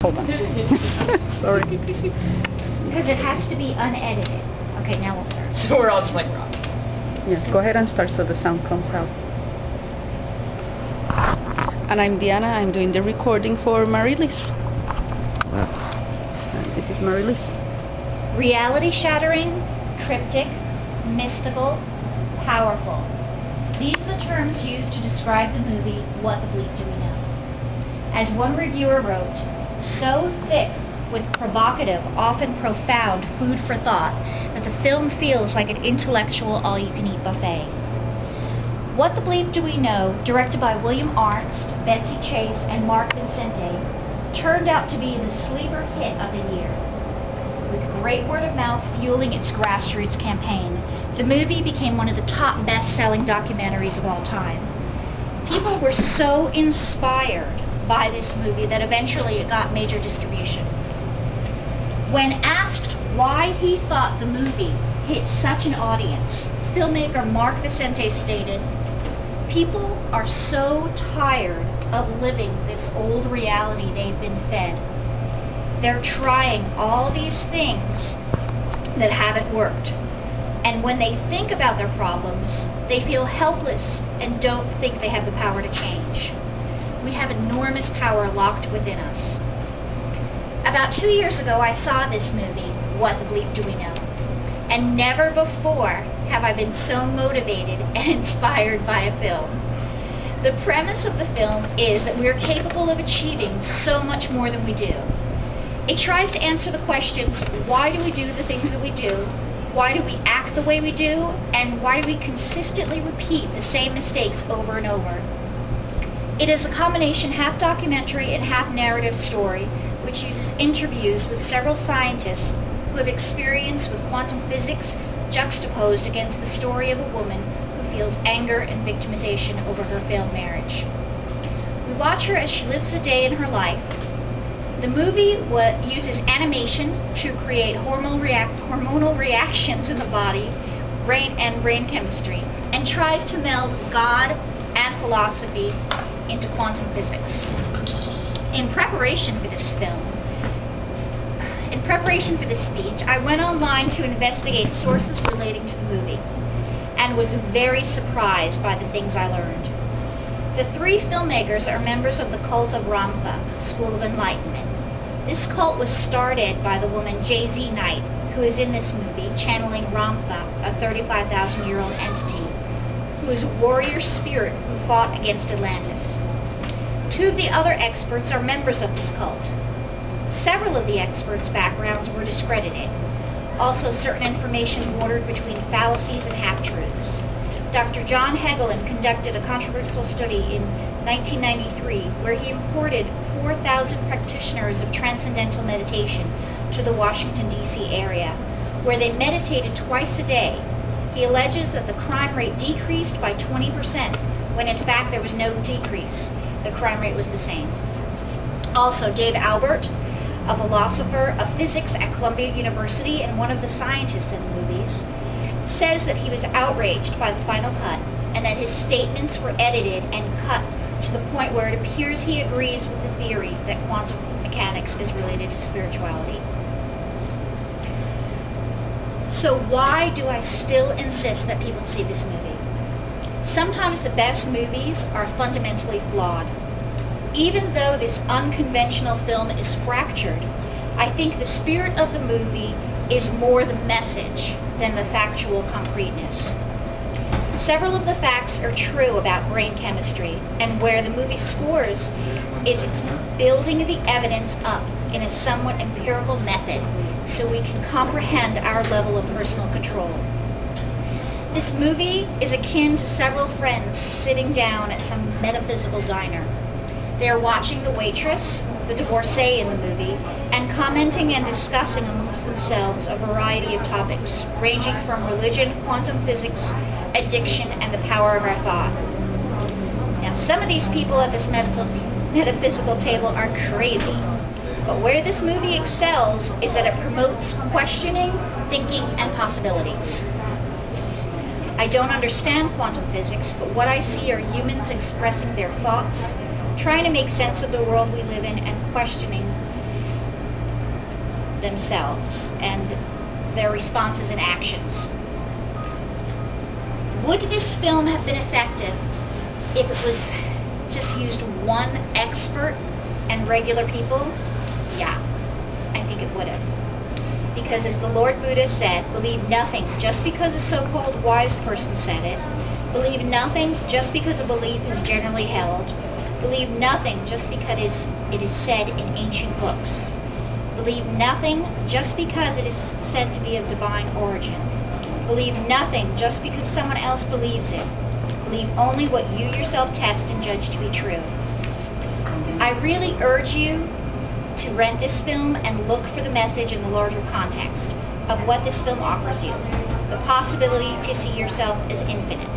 Hold on. Sorry. Because it has to be unedited. Okay, now we'll start. So we're all just like rock. Yeah, go ahead and start so the sound comes out. And I'm Diana. I'm doing the recording for Marilyse. And this is Marilyse. Reality shattering, cryptic, mystical, powerful. These are the terms used to describe the movie What the Bleep Do We Know? As one reviewer wrote, so thick with provocative, often profound food for thought that the film feels like an intellectual all-you-can-eat buffet. What the Bleep Do We Know, directed by William Arndt, Betsy Chase, and Mark Vincente, turned out to be the sleeper hit of the year. With great word of mouth fueling its grassroots campaign, the movie became one of the top best-selling documentaries of all time. People were so inspired by this movie that eventually it got major distribution. When asked why he thought the movie hit such an audience, filmmaker Mark Vincente stated, "People are so tired of living this old reality they've been fed. They're trying all these things that haven't worked. And when they think about their problems, they feel helpless and don't think they have the power to change. We have enormous power locked within us." About 2 years ago, I saw this movie, What the Bleep Do We Know? And never before have I been so motivated and inspired by a film. The premise of the film is that we are capable of achieving so much more than we do. It tries to answer the questions, why do we do the things that we do? Why do we act the way we do? And why do we consistently repeat the same mistakes over and over? It is a combination half documentary and half narrative story, which uses interviews with several scientists who have experience with quantum physics juxtaposed against the story of a woman who feels anger and victimization over her failed marriage. We watch her as she lives a day in her life. The movie uses animation to create hormonal reactions in the body, brain chemistry, and tries to meld God and philosophy into quantum physics. In preparation for this speech, I went online to investigate sources relating to the movie, and was very surprised by the things I learned. The three filmmakers are members of the cult of Ramtha, School of Enlightenment. This cult was started by the woman J.Z. Knight, who is in this movie, channeling Ramtha, a 35,000-year-old entity, who is a warrior spirit who fought against Atlantis. Two of the other experts are members of this cult. Several of the experts' backgrounds were discredited. Also, certain information bordered between fallacies and half-truths. Dr. John Hegelin conducted a controversial study in 1993 where he imported 4,000 practitioners of transcendental meditation to the Washington, D.C. area, where they meditated twice a day. He alleges that the crime rate decreased by 20%, when in fact there was no decrease. The crime rate was the same. Also, Dave Albert, a philosopher of physics at Columbia University and one of the scientists in the movies, says that he was outraged by the final cut and that his statements were edited and cut to the point where it appears he agrees with the theory that quantum mechanics is related to spirituality. So why do I still insist that people see this movie? Sometimes the best movies are fundamentally flawed. Even though this unconventional film is fractured, I think the spirit of the movie is more the message than the factual concreteness. Several of the facts are true about brain chemistry, and where the movie scores is it's building the evidence up in a somewhat empirical method so we can comprehend our level of personal control. This movie is akin to several friends sitting down at some metaphysical diner. They are watching the waitress, the divorcee in the movie, and commenting and discussing amongst themselves a variety of topics, ranging from religion, quantum physics, addiction, and the power of our thought. Now, some of these people at this metaphysical table are crazy, but where this movie excels is that it promotes questioning, thinking, and possibilities. I don't understand quantum physics, but what I see are humans expressing their thoughts, trying to make sense of the world we live in, and questioning themselves and their responses and actions. Would this film have been effective if it was just used one expert and regular people? Yeah, I think it would have. Because as the Lord Buddha said, believe nothing just because a so-called wise person said it. Believe nothing just because a belief is generally held. Believe nothing just because it is said in ancient books. Believe nothing just because it is said to be of divine origin. Believe nothing just because someone else believes it. Believe only what you yourself test and judge to be true. I really urge you to rent this film and look for the message in the larger context of what this film offers you. The possibility to see yourself as infinite.